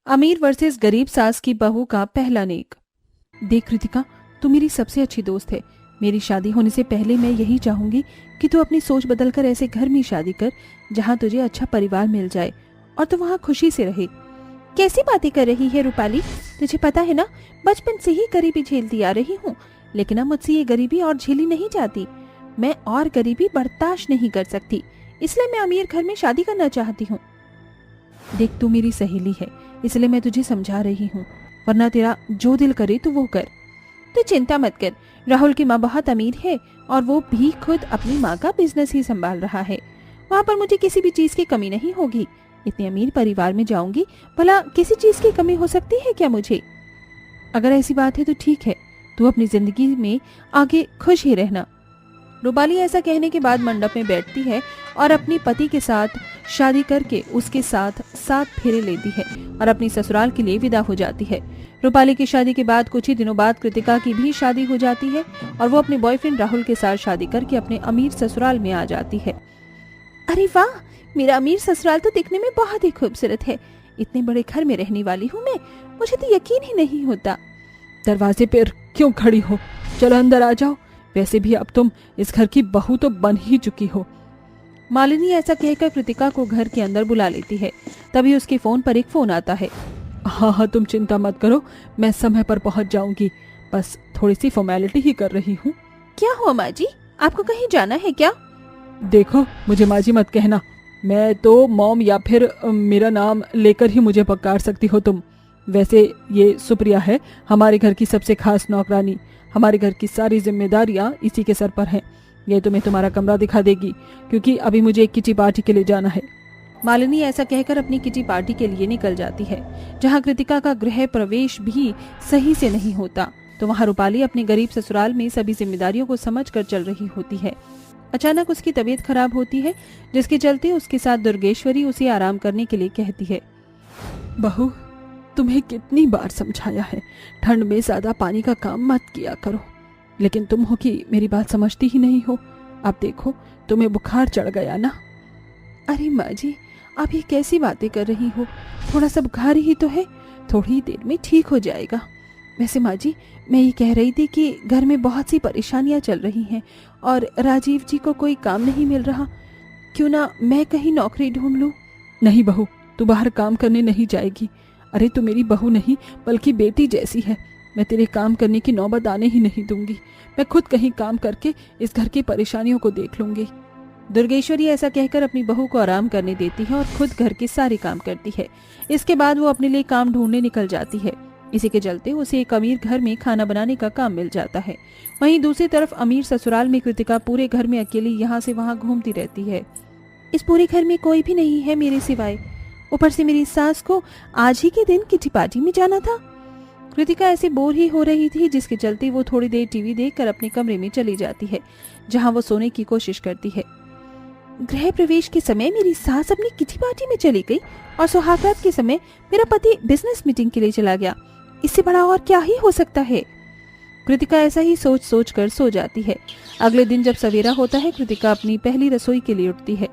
अमीर वर्सेस गरीब सास की बहू का पहला नेक। देख कृतिका, तू मेरी सबसे अच्छी दोस्त है। मेरी शादी होने से पहले मैं यही चाहूंगी कि तू अपनी सोच बदलकर ऐसे घर में शादी कर जहाँ तुझे अच्छा परिवार मिल जाए और तू वहाँ खुशी से रहे। कैसी बातें कर रही है रूपाली? तुझे पता है ना, बचपन से ही गरीबी झेलती आ रही हूँ, लेकिन अब मुझसे ये गरीबी और झेली नहीं जाती। मैं और गरीबी बर्दाश्त नहीं कर सकती, इसलिए मैं अमीर घर में शादी करना चाहती हूँ। देख, तू मेरी सहेली है, इसलिए मैं तुझे समझा रही हूँ, वरना तेरा जो दिल करे तू वो कर। तो चिंता मत कर, राहुल की माँ बहुत अमीर है और वो भी खुद अपनी माँ का बिजनेस ही संभाल रहा है। वहाँ पर मुझे किसी भी चीज की कमी नहीं होगी। इतने अमीर परिवार में जाऊंगी, भला किसी चीज की कमी हो सकती है क्या मुझे? अगर ऐसी बात है तो ठीक है, तू अपनी जिंदगी में आगे खुश ही रहना। रूपाली ऐसा कहने के बाद मंडप में बैठती है और अपनी पति के साथ शादी करके उसके साथ 7 फेरे लेती है और अपनी ससुराल के लिए विदा हो जाती है। रूपाली की शादी के बाद कुछ ही दिनों बाद कृतिका की भी शादी हो जाती है और वो अपने बॉयफ्रेंड राहुल के साथ शादी करके अपने अमीर ससुराल में आ जाती है। अरे वाह, मेरा अमीर ससुराल तो दिखने में बहुत ही खूबसूरत है। इतने बड़े घर में रहने वाली हूँ मैं, मुझे तो यकीन ही नहीं होता। दरवाजे पर क्यों खड़ी हो? चलो अंदर आ जाओ। वैसे भी अब तुम इस घर की बहू तो बन ही चुकी हो। मालिनी ऐसा कहकर कृतिका को घर के अंदर बुला लेती है। तभी उसके फोन पर एक फोन आता है। हाँ, तुम चिंता मत करो, मैं समय पर पहुंच जाऊंगी। बस थोड़ी सी फॉर्मेलिटी ही कर रही हूँ। क्या हुआ माँ जी, आपको कहीं जाना है क्या? देखो, मुझे माँ जी मत कहना। मैं तो मॉम या फिर मेरा नाम लेकर ही मुझे पुकार सकती हो तुम। वैसे ये सुप्रिया है, हमारे घर की सबसे खास नौकरानी। हमारे घर की सारी जिम्मेदारियां इसी के सर पर हैं। ये तुम्हें तुम्हारा कमरा दिखा देगी, क्योंकि अभी मुझे एक किटी पार्टी के लिए जाना है। मालिनी ऐसा कहकर अपनी किटी पार्टी के लिए निकल जाती है, जहाँ कृतिका का गृह प्रवेश भी सही से नहीं होता। तो वहाँ रूपाली अपने गरीब ससुराल में सभी जिम्मेदारियों को समझकर चल रही होती है। अचानक उसकी तबीयत खराब होती है, जिसके चलते उसके साथ दुर्गेश्वरी उसे आराम करने के लिए कहती है। बहू, तुम्हें कितनी बार समझाया है, ठंड में ज्यादा पानी का काम मत किया करो, लेकिन तुम हो कि मेरी बात समझती ही नहीं हो। अब देखो, तुम्हें बुखार चढ़ गया ना। अरे माँ जी, आप ये कैसी बातें कर रही हो? थोड़ा सा बुखार ही तो है, थोड़ी देर में ठीक हो जाएगा। वैसे माँ जी, मैं ये कह रही थी कि घर में बहुत सी परेशानियां चल रही हैं और राजीव जी को कोई काम नहीं मिल रहा। क्यों ना मैं कहीं नौकरी ढूंढ लूं? नहीं बहू, तू बाहर काम करने नहीं जाएगी। अरे तू मेरी बहू नहीं बल्कि बेटी जैसी है। मैं तेरे काम करने की नौबत आने ही नहीं दूंगी। मैं खुद कहीं काम करके इस घर की परेशानियों को देख लूंगी। दुर्गेश्वरी ऐसा कहकर अपनी बहू को आराम करने देती है और खुद घर के सारे काम करती है। इसके बाद वो अपने लिए काम ढूंढने निकल जाती है। इसी के चलते उसे एक अमीर घर में खाना बनाने का काम मिल जाता है। वहीं दूसरी तरफ अमीर ससुराल में कृतिका पूरे घर में अकेली यहाँ से वहाँ घूमती रहती है। इस पूरे घर में कोई भी नहीं है मेरे सिवाय, ऊपर से मेरी सास को आज ही के दिन किटी पार्टी में जाना था। कृतिका ऐसे बोर ही हो रही थी, जिसके चलते वो थोड़ी देर टीवी देखकर अपने कमरे में चली जाती है, जहाँ वो सोने की कोशिश करती है। गृह प्रवेश के समय मेरी सास अपनी किटी पार्टी में चली गई और सुहागरात के समय मेरा पति बिजनेस मीटिंग के लिए चला गया। इससे बड़ा और क्या ही हो सकता है? कृतिका ऐसा ही सोच सोच कर सो जाती है। अगले दिन जब सवेरा होता है, कृतिका अपनी पहली रसोई के लिए उठती है।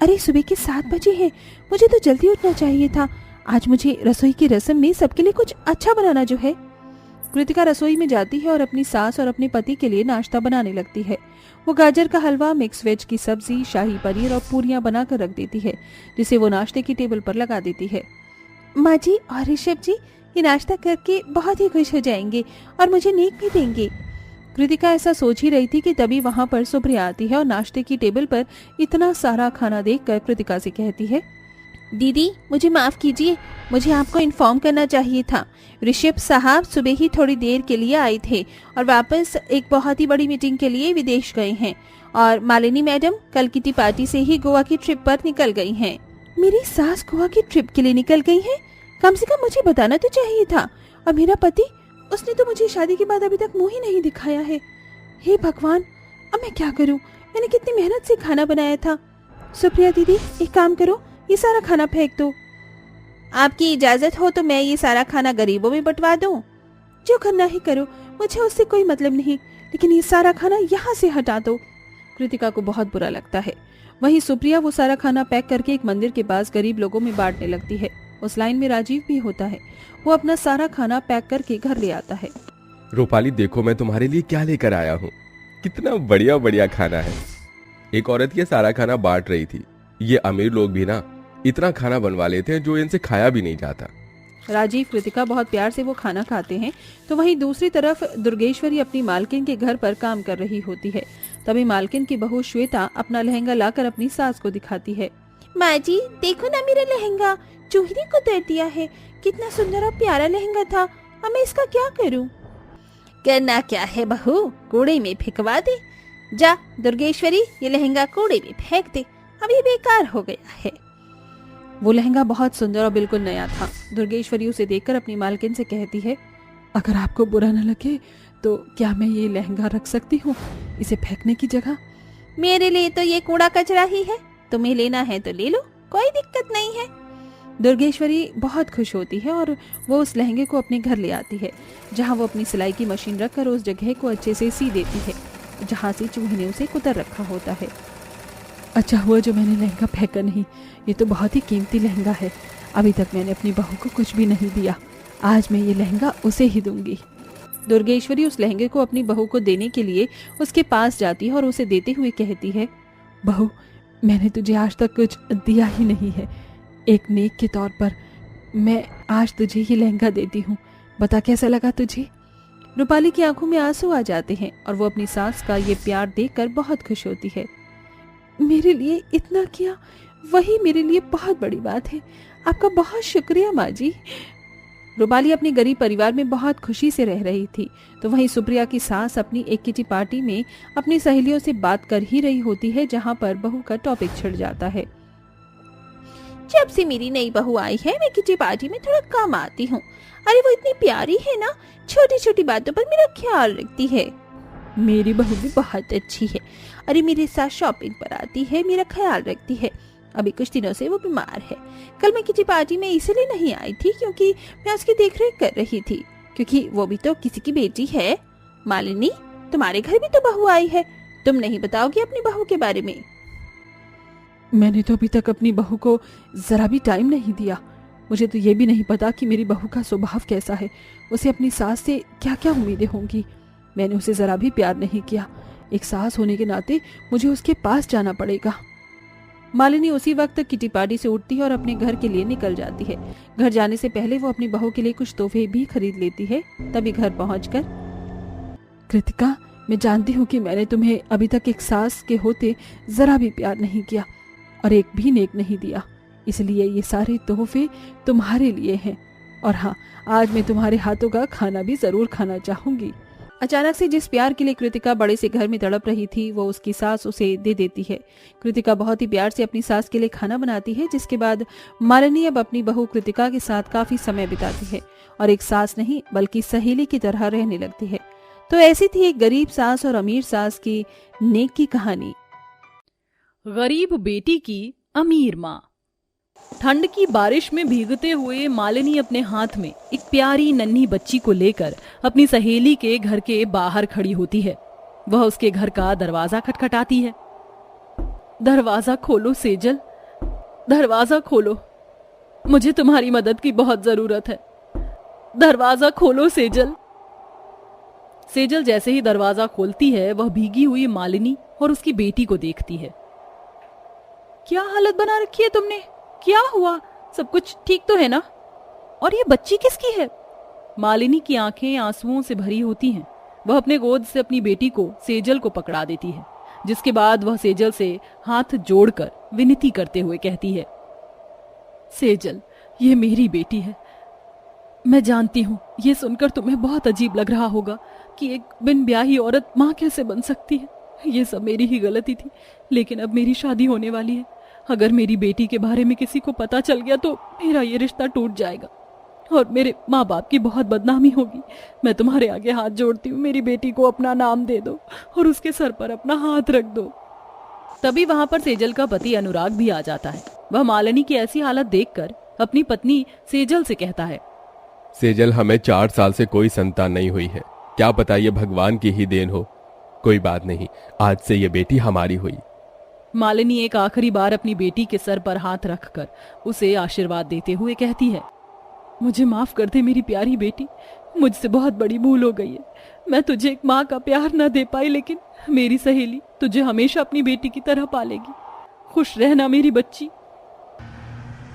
अरे सुबह के 7 बजे हैं, मुझे तो जल्दी उठना चाहिए था। आज मुझे रसोई की रस्म में सबके लिए कुछ अच्छा बनाना जो है। कृतिका रसोई में जाती है और अपनी सास और अपने पति के लिए नाश्ता बनाने लगती है। वो गाजर का हलवा, मिक्स वेज की सब्जी, शाही पनीर और पूरियां बनाकर रख देती है, जिसे वो नाश्ते की टेबल पर लगा देती है। माँ जी और ऋषभ जी ये नाश्ता करके बहुत ही खुश हो जाएंगे और मुझे नेक भी देंगे। कृतिका ऐसा सोच ही रही थी कि तभी वहां पर सुप्रिया आती है और नाश्ते की टेबल पर इतना सारा खाना देखकर कृतिका से कहती है, दीदी मुझे माफ कीजिए, मुझे आपको इन्फॉर्म करना चाहिए था। ऋषभ साहब सुबह ही थोड़ी देर के लिए आए थे और वापस एक बहुत ही बड़ी मीटिंग के लिए विदेश गए हैं, और मालिनी मैडम कल किटी पार्टी से ही गोवा की ट्रिप पर निकल गई हैं। मेरी सास गोवा की ट्रिप के लिए निकल गई हैं? कम से कम मुझे बताना तो चाहिए था। और मेरा पति, उसने तो मुझे शादी के बाद अभी तक मुंह ही नहीं दिखाया है। हे भगवान, अब मैं क्या करूं? मैंने कितनी मेहनत से खाना बनाया था। सुप्रिया दीदी, एक काम करो, ये सारा खाना फेंक दो। आपकी इजाजत हो तो मैं ये सारा खाना गरीबों में बंटवा दूं? जो करना ही करो, मुझे उससे कोई मतलब नहीं, लेकिन ये सारा खाना यहाँ से हटा दो। कृतिका को बहुत बुरा लगता है। वहीं सुप्रिया वो सारा खाना पैक करके एक मंदिर के पास गरीब लोगों में बांटने लगती है। उस लाइन में राजीव भी होता है। वो अपना सारा खाना पैक करके घर ले आता है। रूपाली देखो मैं तुम्हारे लिए क्या लेकर आया हूँ, कितना बढ़िया बढ़िया खाना है। एक औरत ये सारा खाना बांट रही थी। ये अमीर लोग भी ना इतना खाना बनवा लेते हैं जो इनसे खाया भी नहीं जाता। राजीव कृतिका बहुत प्यार से वो खाना खाते हैं। तो वहीं दूसरी तरफ दुर्गेश्वरी अपनी मालकिन के घर पर काम कर रही होती है। तभी मालकिन की बहू श्वेता अपना लहंगा लाकर अपनी सास को दिखाती है। माँ जी देखो ना, मेरा लहंगा चूही ने कुतर दिया है। कितना सुंदर और प्यारा लहंगा था, अब मैं इसका क्या करूँ? करना क्या है बहू, कूड़े में फेंकवा दे। जा दुर्गेश्वरी, ये लहंगा कूड़े में फेंक दे, अभी बेकार हो गया है। वो लहंगा बहुत सुंदर और बिल्कुल नया था। दुर्गेश्वरी उसे देखकर अपनी मालकिन से कहती है, अगर आपको बुरा न लगे तो क्या मैं ये लहंगा रख सकती हूँ इसे फेंकने की जगह? मेरे लिए तो ये कूड़ा कचरा ही है, तुम्हें लेना है तो ले लो, कोई दिक्कत नहीं है। दुर्गेश्वरी बहुत खुश होती है और वो उस लहंगे को अपने घर ले आती है, जहाँ वो अपनी सिलाई की मशीन रखकर उस जगह को अच्छे से सी देती है जहाँ से चूहे ने उसे कुतर रखा होता है। अच्छा हुआ जो मैंने लहंगा फेंका नहीं, ये तो बहुत ही कीमती लहंगा है। अभी तक मैंने अपनी बहू को कुछ भी नहीं दिया, आज मैं ये लहंगा उसे ही दूंगी। दुर्गेश्वरी उस लहंगे को अपनी बहू को देने के लिए उसके पास जाती है और उसे देते हुए कहती है, बहू मैंने तुझे आज तक कुछ दिया ही नहीं है, एक नेक के तौर पर मैं आज तुझे ये लहंगा देती हूँ, बता कैसा लगा तुझे? रूपाली की आंखों में आंसू आ जाते हैं और वो अपनी सास का ये प्यार देखकर बहुत खुश होती है। मेरे लिए इतना किया, वही मेरे लिए बहुत बड़ी बात है। आपका बहुत शुक्रिया माँ जी। रूपाली अपने गरीब परिवार में बहुत खुशी से रह रही थी। तो वहीं सुप्रिया की सास अपनी एक किटी पार्टी में अपनी सहेलियों से बात कर ही रही होती है, जहाँ पर बहू का टॉपिक छिड़ जाता है। जब से मेरी नई बहू आई है मैं किटी पार्टी में थोड़ा कम आती हूँ। अरे वो इतनी प्यारी है ना, छोटी छोटी बातों पर मेरा ख्याल रखती है। मेरी बहू भी बहुत अच्छी है। अरे मेरे साथ शॉपिंग पर आती है, मेरा ख्याल रखती है। अभी कुछ दिनों से वो बीमार है। कल मैं किटी पार्टी में इसलिए नहीं आई थी क्योंकि मैं उसकी देखरेख कर रही थी, क्योंकि वो भी तो किसी की बेटी है। मालिनी, तुम्हारे घर भी तो बहू आई है, तुम नहीं बताओगी अपनी बहू के बारे में? मैंने तो अभी तक अपनी बहू को जरा भी टाइम नहीं दिया। मुझे तो ये भी नहीं पता कि मेरी बहू का स्वभाव कैसा है, उसे अपनी सास से क्या क्या उम्मीदें होंगी। मैंने उसे जरा भी प्यार नहीं किया। एक सास होने के नाते मुझे उसके पास जाना पड़ेगा। मालिनी उसी वक्त किटी पार्टी से उठती है और अपने घर के लिए निकल जाती है। घर जाने से पहले वो अपनी बहू के लिए कुछ तोहफे भी खरीद लेती है। तभी घर पहुंचकर, कृतिका मैं जानती हूँ कि मैंने तुम्हें अभी तक एक सास के होते जरा भी प्यार नहीं किया और एक भी नेक नहीं दिया, इसलिए ये सारे तोहफे तुम्हारे लिए हैं। और हाँ, आज मैं तुम्हारे हाथों का खाना भी जरूर खाना चाहूंगी। अचानक से जिस प्यार के लिए कृतिका बड़े से घर में तड़प रही थी वो उसकी सास उसे दे देती है। कृतिका बहुत ही प्यार से अपनी सास के लिए खाना बनाती है, जिसके बाद मालिनी अब अपनी बहू कृतिका के साथ काफी समय बिताती है और एक सास नहीं बल्कि सहेली की तरह रहने लगती है। तो ऐसी थी एक गरीब सास और अमीर सास की नेक की कहानी। गरीब बेटी की अमीर माँ। ठंड की बारिश में भीगते हुए मालिनी अपने हाथ में एक प्यारी नन्ही बच्ची को लेकर अपनी सहेली के घर के बाहर खड़ी होती है। वह उसके घर का दरवाजा खटखटाती है। दरवाजा खोलो सेजल, दरवाजा खोलो, मुझे तुम्हारी मदद की बहुत जरूरत है। दरवाजा खोलो सेजल। सेजल जैसे ही दरवाजा खोलती है वह भीगी हुई मालिनी और उसकी बेटी को देखती है। क्या हालत बना रखी है तुमने? क्या हुआ? सब कुछ ठीक तो है ना? और ये बच्ची किसकी है? मालिनी की आंखें आंसुओं से भरी होती हैं। वह अपने गोद से अपनी बेटी को सेजल को पकड़ा देती है, जिसके बाद वह सेजल से हाथ जोड़कर विनती करते हुए कहती है, सेजल ये मेरी बेटी है। मैं जानती हूँ ये सुनकर तुम्हें बहुत अजीब लग रहा होगा कि एक बिन ब्याही औरत माँ कैसे बन सकती है। ये सब मेरी ही गलती थी, लेकिन अब मेरी शादी होने वाली है। अगर मेरी बेटी के बारे में किसी को पता चल गया तो मेरा ये रिश्ता टूट जाएगा और मेरे माँ बाप की बहुत बदनामी होगी। मैं तुम्हारे आगे हाथ जोड़ती हूँ, मेरी बेटी को अपना नाम दे दो और उसके सर पर अपना हाथ रख दो। तभी वहां पर सेजल का पति अनुराग भी आ जाता है। वह मालिनी की ऐसी हालत देखकर अपनी पत्नी सेजल से कहता है, सेजल हमें 4 साल से कोई संतान नहीं हुई है, क्या पता ये भगवान की ही देन हो। कोई बात नहीं, आज से ये बेटी हमारी हुई। मालिनी एक आखिरी बार अपनी बेटी के सर पर हाथ रखकर उसे आशीर्वाद देते हुए कहती है, मुझे माफ कर दे मेरी प्यारी बेटी, मुझसे बहुत बड़ी भूल हो गई है। मैं तुझे एक माँ का प्यार न दे पाई, लेकिन मेरी सहेली तुझे हमेशा अपनी बेटी की तरह पालेगी। खुश रहना मेरी बच्ची।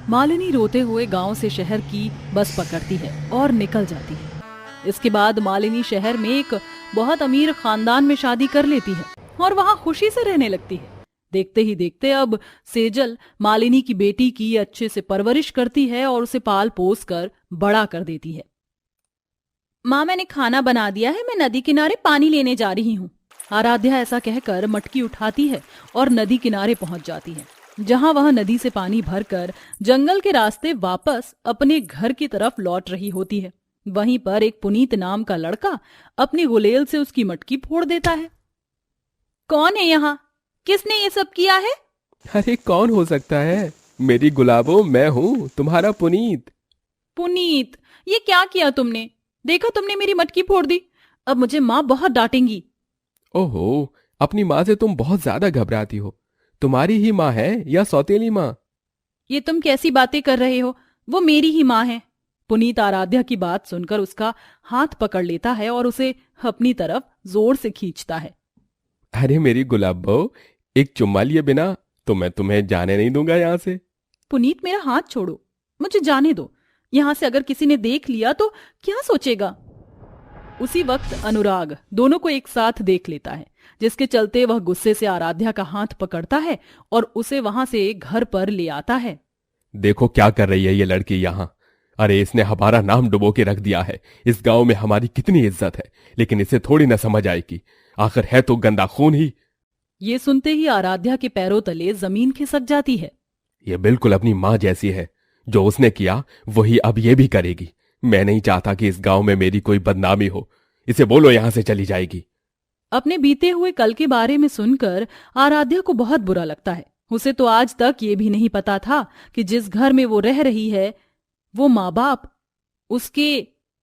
मालिनी रोते हुए गांव से शहर की बस पकड़ती है और निकल जाती है। इसके बाद मालिनी शहर में एक बहुत अमीर खानदान में शादी कर लेती है और वहां खुशी से रहने लगती है। देखते ही देखते अब सेजल मालिनी की बेटी की अच्छे से परवरिश करती है और उसे पाल पोस कर बड़ा कर देती है। माँ, मैंने खाना बना दिया है, मैं नदी किनारे पानी लेने जा रही हूँ। आराध्या ऐसा कहकर मटकी उठाती है और नदी किनारे पहुंच जाती है, जहां वह नदी से पानी भरकर जंगल के रास्ते वापस अपने घर की तरफ लौट रही होती है। वहीं पर एक पुनीत नाम का लड़का अपनी गुलेल से उसकी मटकी फोड़ देता है। कौन है यहाँ? किसने ये सब किया है? अरे कौन हो सकता है? मेरी गुलाबो, मैं हूँ तुम्हारा पुनीत। पुनीत, ये क्या किया तुमने? देखा तुमने मेरी मटकी फोड़ दी। अब मुझे माँ बहुत डांटेंगी। ओहो, अपनी माँ से तुम बहुत ज्यादा घबराती हो। तुम्हारी ही माँ है या सौतेली माँ? ये तुम कैसी बातें कर रहे हो? वो मेरी ही माँ है। पुनीत आराध्या की बात सुनकर उसका हाथ पकड़ लेता है और उसे अपनी तरफ जोर से खींचता है। अरे मेरी गुलाबो, एक चुम्मा लिए बिना तो मैं तुम्हें जाने नहीं दूंगा यहाँ से। पुनीत, मेरा हाथ छोड़ो, मुझे जाने दो। यहाँ से अगर किसी ने देख लिया तो क्या सोचेगा? उसी वक्त अनुराग दोनों को एक साथ देख लेता है, जिसके चलते वह गुस्से से आराध्या का हाथ पकड़ता है और उसे वहां से घर पर ले आता है। देखो क्या कर रही है ये लड़की यहाँ। अरे इसने हमारा नाम डुबो के रख दिया है। इस गांव में हमारी कितनी इज्जत है, लेकिन इसे थोड़ी ना समझ आएगी। आखिर है तो गंदा खून ही। ये सुनते ही आराध्या के पैरों तले जमीन खिसक जाती है। ये बिल्कुल अपनी माँ जैसी है। जो उसने किया वही अब ये भी करेगी। मैं नहीं चाहता कि इस गांव में मेरी कोई बदनामी हो। इसे बोलो यहां से चली जाएगी। अपने बीते हुए कल के बारे में सुनकर आराध्या को बहुत बुरा लगता है। उसे तो आज तक ये भी नहीं पता था कि जिस घर में वो रह रही है वो माँ बाप उसके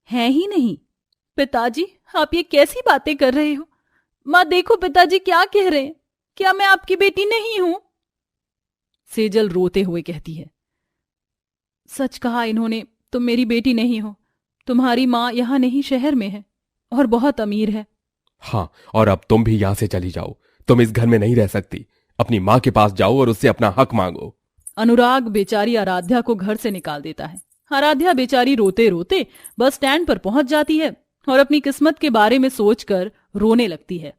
हैं ही नहीं। पिताजी, आप ये कैसी बातें कर रहे हो? माँ देखो पिताजी क्या कह रहे हैं। क्या मैं आपकी बेटी नहीं हूं? सेजल रोते हुए कहती है, सच कहा इन्होंने, तुम मेरी बेटी नहीं हो। तुम्हारी माँ यहाँ नहीं, शहर में है और बहुत अमीर है। हाँ, और अब तुम भी यहां से चली जाओ। तुम इस घर में नहीं रह सकती। अपनी माँ के पास जाओ और उससे अपना हक मांगो। अनुराग बेचारी आराध्या को घर से निकाल देता है। आराध्या बेचारी रोते रोते बस स्टैंड पर पहुंच जाती है और अपनी किस्मत के बारे में सोचकर रोने लगती है।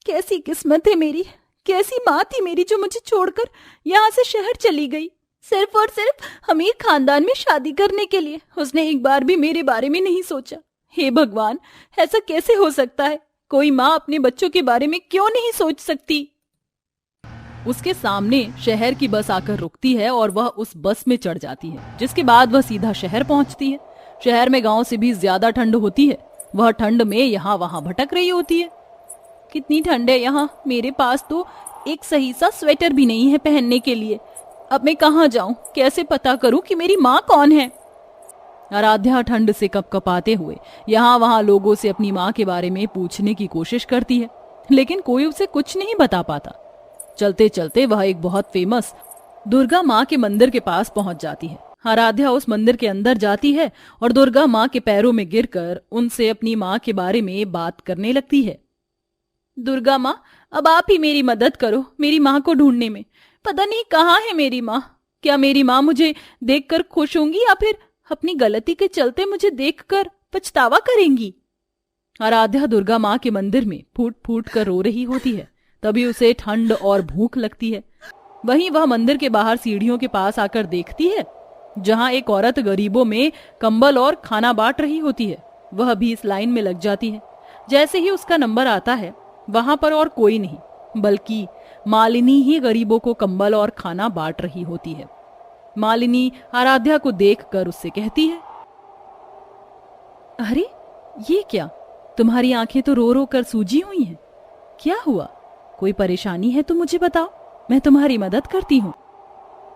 कैसी किस्मत है मेरी, कैसी माँ थी मेरी जो मुझे छोड़कर यहाँ से शहर चली गई, सिर्फ और सिर्फ अमीर खानदान में शादी करने के लिए। उसने एक बार भी मेरे बारे में नहीं सोचा। हे भगवान, ऐसा कैसे हो सकता है? कोई माँ अपने बच्चों के बारे में क्यों नहीं सोच सकती? उसके सामने शहर की बस आकर रुकती है और वह उस बस में चढ़ जाती है, जिसके बाद वह सीधा शहर पहुंचती है। शहर में गांव से भी ज्यादा ठंड होती है। वह ठंड में यहाँ वहां भटक रही होती है। कितनी ठंड है यहाँ, मेरे पास तो एक सही सा स्वेटर भी नहीं है पहनने के लिए। अब मैं कहाँ जाऊं? कैसे पता करूं कि मेरी माँ कौन है? आराध्या ठंड से कपकपाते हुए यहाँ वहां लोगों से अपनी माँ के बारे में पूछने की कोशिश करती है, लेकिन कोई उसे कुछ नहीं बता पाता। चलते चलते वह एक बहुत फेमस दुर्गा माँ के मंदिर के पास पहुंच जाती है। आराध्या उस मंदिर के अंदर जाती है और दुर्गा माँ के पैरों में गिरकर उनसे अपनी माँ के बारे में बात करने लगती है। दुर्गा माँ, अब आप ही मेरी मदद करो मेरी माँ को ढूंढने में। पता नहीं कहाँ है मेरी माँ। क्या मेरी माँ मुझे देखकर खुश होंगी या फिर अपनी गलती के चलते मुझे देखकर पछतावा करेंगी? आराध्या दुर्गा माँ के मंदिर में फूट फूट कर रो रही होती है। तभी उसे ठंड और भूख लगती है। वहीं वह मंदिर के बाहर सीढ़ियों के पास आकर देखती है, जहां एक औरत गरीबों में कंबल और खाना बांट रही होती है। वह भी इस लाइन में लग जाती है। जैसे ही उसका नंबर आता है, वहां पर और कोई नहीं बल्कि मालिनी ही गरीबों को कंबल और खाना बांट रही होती है। मालिनी आराध्या को देखकर उससे कहती है, अरे ये क्या, तुम्हारी आंखें तो रो रो कर सूजी हुई हैं। क्या हुआ? कोई परेशानी है तो मुझे बताओ, मैं तुम्हारी मदद करती हूँ।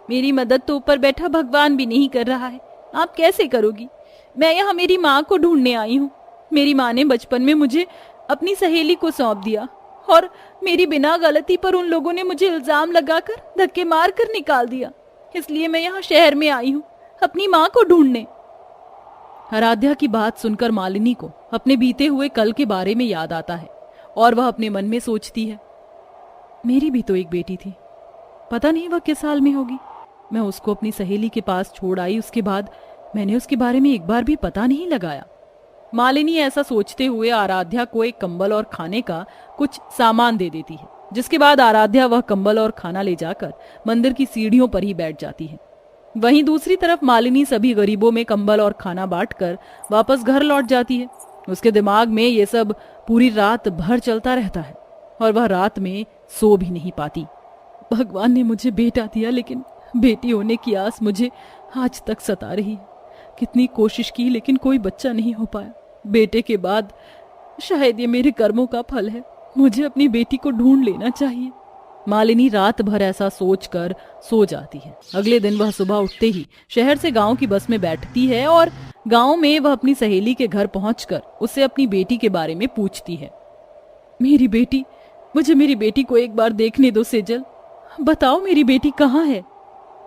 मेरी मदद तो ऊपर बैठा भगवान भी नहीं कर रहा है, आप कैसे करोगी? मैं यहाँ मेरी माँ को ढूंढने आई हूँ। मेरी माँ ने बचपन में मुझे अपनी सहेली को सौंप दिया और मेरी बिना गलती पर उन लोगों ने मुझे इल्जाम लगाकर धक्के मार कर निकाल दिया। इसलिए मैं यहाँ शहर में आई हूँ अपनी माँ को ढूंढने। आराध्या की बात सुनकर मालिनी को अपने बीते हुए कल के बारे में याद आता है और वह अपने मन में सोचती है, मेरी भी तो एक बेटी थी, पता नहीं वह किस हाल में होगी। मैं उसको अपनी सहेली के पास छोड़ आई, उसके बाद मैंने उसके बारे में एक बार भी पता नहीं लगाया। मालिनी ऐसा सोचते हुए आराध्या को एक कंबल और खाने का कुछ सामान दे देती है, जिसके बाद आराध्या वह कंबल और खाना ले जाकर मंदिर की सीढ़ियों पर ही बैठ जाती है। वहीं दूसरी तरफ मालिनी सभी गरीबों में कंबल और खाना बांटकर वापस घर लौट जाती है। उसके दिमाग में ये सब पूरी रात भर चलता रहता है और वह रात में सो भी नहीं पाती। भगवान ने मुझे बेटा दिया, लेकिन बेटी होने की आस मुझे आज तक सता रही है। कितनी कोशिश की लेकिन कोई बच्चा नहीं हो पाया। बेटे के बाद शायद ये मेरे कर्मों का फल है। मुझे अपनी बेटी को ढूंढ लेना चाहिए। मालिनी रात भर ऐसा सोचकर सो जाती है। अगले दिन वह सुबह उठते ही शहर से गांव की बस में बैठती है और गांव में वह अपनी सहेली के घर पहुंचकर उससे अपनी बेटी के बारे में पूछती है। मेरी बेटी, मुझे मेरी बेटी को एक बार देखने दो सेजल। बताओ मेरी बेटी कहाँ है?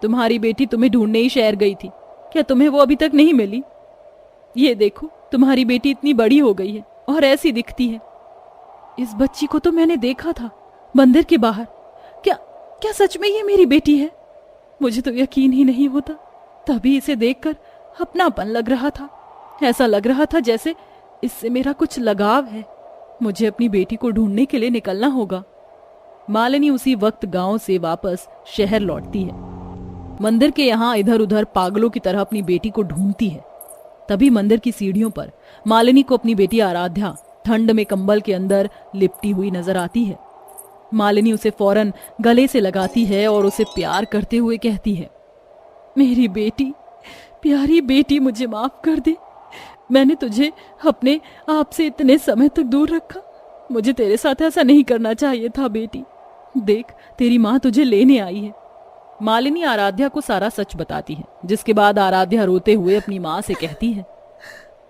तुम्हारी बेटी तुम्हें ढूंढने ही शहर गई थी, क्या तुम्हें वो अभी तक नहीं मिली? ये देखो, तुम्हारी बेटी इतनी बड़ी हो गई है और ऐसी दिखती है। इस बच्ची को तो मैंने देखा था मंदिर के बाहर। क्या सच में ये मेरी बेटी है? मुझे तो यकीन ही नहीं होता। तभी इसे देखकर अपनापन लग रहा था। ऐसा लग रहा था जैसे इससे मेरा कुछ लगाव है। मुझे अपनी बेटी को ढूंढने के लिए निकलना होगा। मालिनी उसी वक्त गांव से वापस शहर लौटती है। मंदिर के यहाँ इधर उधर पागलों की तरह अपनी बेटी को ढूंढती है। तभी मंदिर की सीढ़ियों पर मालिनी को अपनी बेटी आराध्या ठंड में कंबल के अंदर लिपटी हुई नजर आती है। मालिनी उसे फौरन गले से लगाती है और उसे प्यार करते हुए कहती है, मेरी बेटी, प्यारी बेटी, मुझे माफ कर दे। मैंने तुझे अपने आप से इतने समय तक दूर रखा। मुझे तेरे साथ ऐसा नहीं करना चाहिए था बेटी। देख, तेरी माँ तुझे लेने आई है। मालिनी आराध्या को सारा सच बताती है, जिसके बाद आराध्या रोते हुए अपनी माँ से कहती है,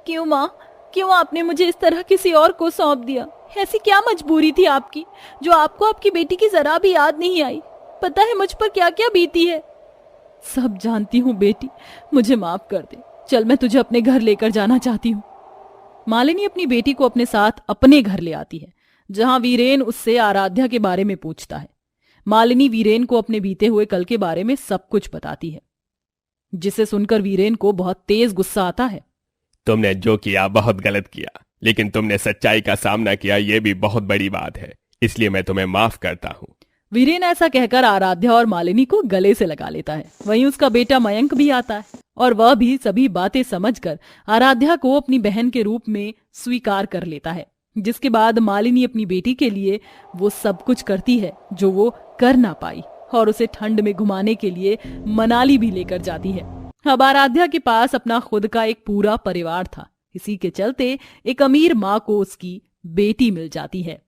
क्यों माँ, क्यों आपने मुझे इस तरह किसी और को सौंप दिया? ऐसी क्या मजबूरी थी आपकी जो आपको आपकी बेटी की जरा भी याद नहीं आई? पता है मुझ पर क्या क्या बीती है? सब जानती हूँ बेटी, मुझे माफ कर दे। चल, मैं तुझे अपने घर लेकर जाना चाहती हूँ। मालिनी अपनी बेटी को अपने साथ अपने घर ले आती है, जहां वीरेन उससे आराध्या के बारे में पूछता है। मालिनी वीरेन को अपने बीते हुए कल के बारे में सब कुछ बताती है, जिसे सुनकर वीरेन को बहुत तेज गुस्सा आता है। तुमने जो किया बहुत गलत किया, लेकिन तुमने सच्चाई का सामना किया, ये भी बहुत बड़ी बात है। इसलिए मैं तुम्हें माफ करता हूँ। वीरेन ऐसा कहकर आराध्या और मालिनी को गले से लगा लेता है। वहीं उसका बेटा मयंक भी आता है और वह भी सभी बातें समझकर आराध्या को अपनी बहन के रूप में स्वीकार कर लेता है। जिसके बाद मालिनी अपनी बेटी के लिए वो सब कुछ करती है जो वो कर ना पाई, और उसे ठंड में घुमाने के लिए मनाली भी लेकर जाती है। अब आराध्या के पास अपना खुद का एक पूरा परिवार था। इसी के चलते एक अमीर माँ को उसकी बेटी मिल जाती है।